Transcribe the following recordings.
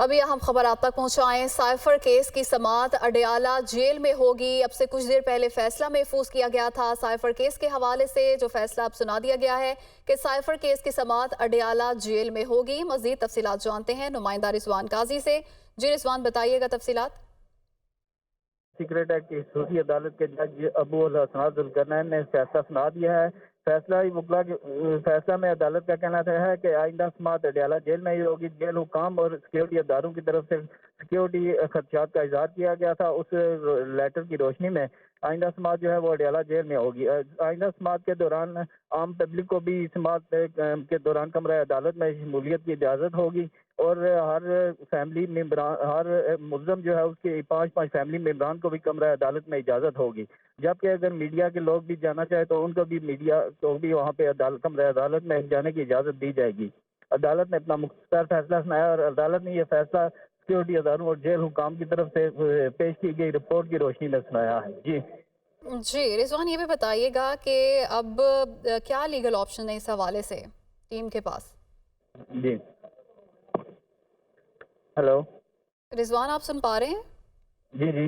ابھی اہم خبر آپ تک پہنچائیں۔ سائفر کیس کی سماعت اڈیالہ جیل میں ہوگی۔ اب سے کچھ دیر پہلے فیصلہ محفوظ کیا گیا تھا سائفر کیس کے حوالے سے، جو فیصلہ اب سنا دیا گیا ہے کہ سائفر کیس کی سماعت اڈیالہ جیل میں ہوگی۔ مزید تفصیلات جانتے ہیں نمائندہ رضوان قاضی سے۔ جی رضوان، بتائیے گا تفصیلات۔ سیکرٹ ایکٹ کی خصوصی عدالت کے جج ابو الحسنات ذوالقرنین نے فیصلہ سنا دیا ہے۔ فیصلہ میں عدالت کا کہنا ہے کہ آئندہ سماعت اڈیالہ جیل میں ہی ہوگی۔ جیل حکام اور سیکورٹی اداروں کی طرف سے سیکورٹی خدشات کا اظہار کیا گیا تھا۔ اس لیٹر کی روشنی میں آئندہ سماعت جو ہے وہ اڈیالہ جیل میں ہوگی۔ آئندہ سماعت کے دوران عام پبلک کو بھی سماعت کے دوران کمرہ عدالت میں شمولیت کی اجازت ہوگی، اور ہر فیملی ممبران، ہر ملزم جو ہے اس کے 5 فیملی ممبران کو بھی کمرہ عدالت میں اجازت ہوگی۔ جبکہ اگر میڈیا کے لوگ بھی جانا چاہے تو ان کو بھی میڈیا کو بھی وہاں پہ کمرہ عدالت میں جانے کی اجازت دی جائے گی۔ عدالت نے اپنا مختصر فیصلہ سنایا، اور عدالت نے یہ فیصلہ سیکورٹی اداروں اور جیل حکام کی طرف سے پیش کی گئی رپورٹ کی روشنی میں سنایا ہے۔ جی رضوان، یہ بھی بتائیے گا کہ اب کیا لیگل آپشن ہے اس حوالے سے ٹیم کے پاس؟ جی ہلو رضوان، آپ سن پا رہے ہیں؟ جی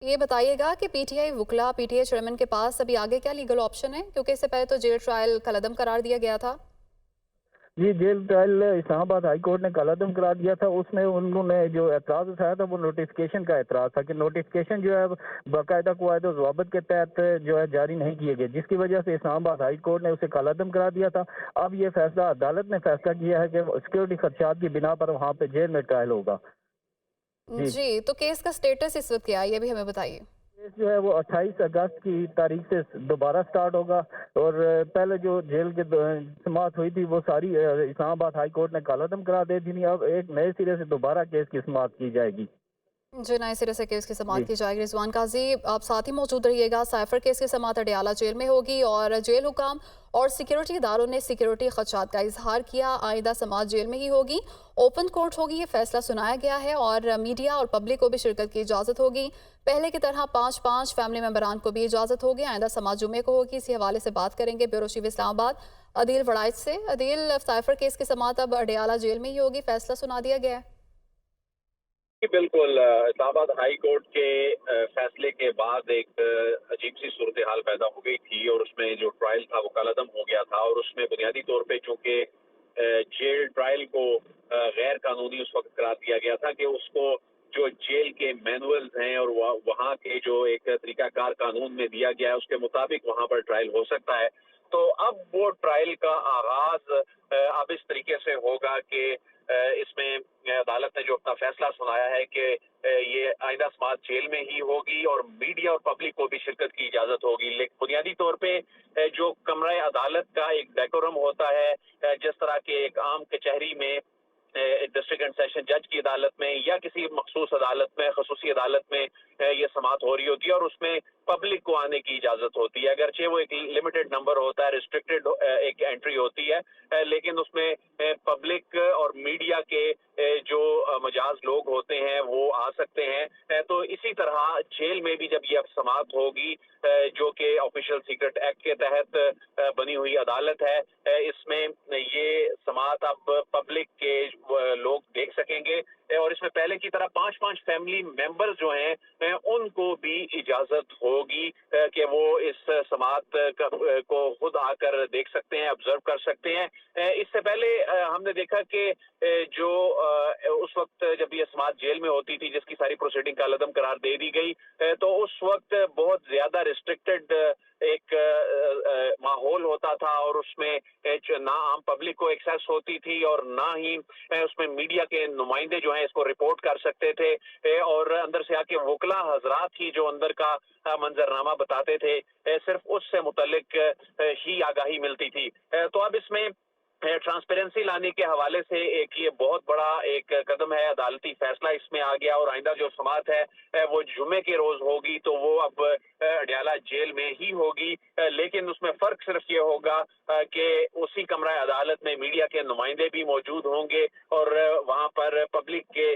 یہ بتائیے گا کہ پی ٹی آئی وکلا، پی ٹی آئی چیئرمین کے پاس ابھی آگے کیا لیگل آپشن ہے، کیونکہ اس سے پہلے تو جیل ٹرائل کالعدم قرار دیا گیا تھا۔ جیل ٹرائل اسلام آباد ہائی کورٹ نے کالعدم قرار دیا تھا۔ اس میں انہوں نے جو اعتراض اٹھایا تھا وہ نوٹیفکیشن کا اعتراض تھا کہ نوٹیفکیشن جو ہے باقاعدہ قواعد و ضوابط کے تحت جو ہے جاری نہیں کیے گئے، جس کی وجہ سے اسلام آباد ہائی کورٹ نے اسے کالعدم قرار دیا تھا۔ اب یہ فیصلہ عدالت نے فیصلہ کیا ہے کہ سیکورٹی خدشات کی بنا پر وہاں پہ جیل میں ٹرائل ہوگا۔ جی تو کیس کا سٹیٹس اس وقت کیا ہے، یہ بھی ہمیں بتائیے۔ کیس جو ہے وہ 28 اگست کی تاریخ سے دوبارہ سٹارٹ ہوگا، اور پہلے جو جیل کے سماعت ہوئی تھی وہ ساری اسلام آباد ہائی کورٹ نے کالعدم قرار دے دی۔ اب ایک نئے سرے سے دوبارہ کیس کی سماعت کی جائے گی۔ جی، نئے سرے سے کیس کی سماعت کی جائے گی۔ رضوان قاضی، آپ ساتھ ہی موجود رہیے گا۔ سائفر کیس کی سماعت اڈیالہ جیل میں ہوگی، اور جیل حکام اور سیکورٹی اداروں نے سیکورٹی خدشات کا اظہار کیا۔ آئندہ سماعت جیل میں ہی ہوگی، اوپن کورٹ ہوگی، یہ فیصلہ سنایا گیا ہے، اور میڈیا اور پبلک کو بھی شرکت کی اجازت ہوگی۔ پہلے کی طرح 5 فیملی ممبران کو بھی اجازت ہوگی۔ آئندہ سماعت جمعے کو ہوگی۔ اسی حوالے سے بات کریں گے بیورو چیف اسلام آباد عدیل وڑائچ سے۔ عدیل، سائفر کیس کی سماعت اب اڈیالہ جیل میں ہی ہوگی، فیصلہ سنا دیا گیا ہے؟ بالکل، اسلام آباد ہائی کورٹ کے فیصلے کے بعد ایک عجیب سی صورتحال پیدا ہو گئی تھی، اور اس میں جو ٹرائل تھا وہ کالعدم ہو گیا تھا، اور اس میں بنیادی طور پہ چونکہ جیل ٹرائل کو غیر قانونی اس وقت قرار دیا گیا تھا کہ اس کو جو جیل کے مینولز ہیں اور وہاں کے جو ایک طریقہ کار قانون میں دیا گیا ہے اس کے مطابق وہاں پر ٹرائل ہو سکتا ہے۔ تو اب وہ ٹرائل کا آغاز اب اس طریقے سے ہوگا کہ اس میں عدالت نے جو اپنا فیصلہ سنایا ہے کہ یہ آئندہ سماعت جیل میں ہی ہوگی، اور میڈیا اور پبلک کو بھی شرکت کی اجازت ہوگی۔ لیکن بنیادی طور پہ جو کمرہ عدالت کا ایک ڈیکورم ہوتا ہے، جس طرح کے ایک عام کچہری میں ڈسٹرکٹ اینڈ سیشن جج کی عدالت میں یا کسی مخصوص عدالت میں، خصوصی عدالت میں یہ سماعت ہو رہی ہوتی ہے، اور اس میں پبلک کو آنے کی اجازت ہوتی ہے، اگرچہ وہ ایک لمیٹڈ نمبر ہوتا ہے، ریسٹرکٹڈ ایک انٹری ہوتی ہے، لیکن اس میں پبلک اور میڈیا کے جو مجاز لوگ ہوتے ہیں وہ آ سکتے ہیں۔ تو اسی طرح جیل میں بھی جب یہ اب سماعت ہوگی، جو کہ آفیشل سیکرٹ ایکٹ کے تحت بنی ہوئی عدالت ہے، اس میں یہ سماعت اب پبلک کے لوگ دیکھ سکیں گے، اور اس میں پہلے کی طرح 5 فیملی ممبر جو ہیں ان کو بھی اجازت ہوگی کہ وہ اس سماعت کو خود آ کر دیکھ سکتے ہیں، آبزرو کر سکتے ہیں۔ اس سے پہلے ہم نے دیکھا کہ جو اس وقت جب یہ سماعت جیل میں ہوتی تھی، جس کی ساری پروسیڈنگ کالعدم قرار دے دی گئی، تو اس وقت بہت زیادہ ریسٹرکٹڈ ایک ماحول ہوتا تھا، اور اس میں نہ عام پبلک کو ایکسیس ہوتی تھی، اور نہ ہی اس میں میڈیا کے نمائندے جو ہیں اس کو رپورٹ کر سکتے تھے، اور اندر سے آ کے وکلا حضرات ہی جو اندر کا منظرنامہ بتاتے تھے، صرف اس سے متعلق ہی آگاہی ملتی تھی۔ تو اب اس میں ٹرانسپیرنسی لانے کے حوالے سے ایک یہ بہت بڑا ایک قدم ہے، عدالتی فیصلہ اس میں آ گیا، اور آئندہ جو سماعت ہے وہ جمعے کے روز ہوگی، تو وہ اب اڈیالہ جیل میں ہی ہوگی، لیکن اس میں فرق صرف یہ ہوگا کہ اسی کمرہ عدالت میں میڈیا کے نمائندے بھی موجود ہوں گے، اور وہاں پر پبلک کے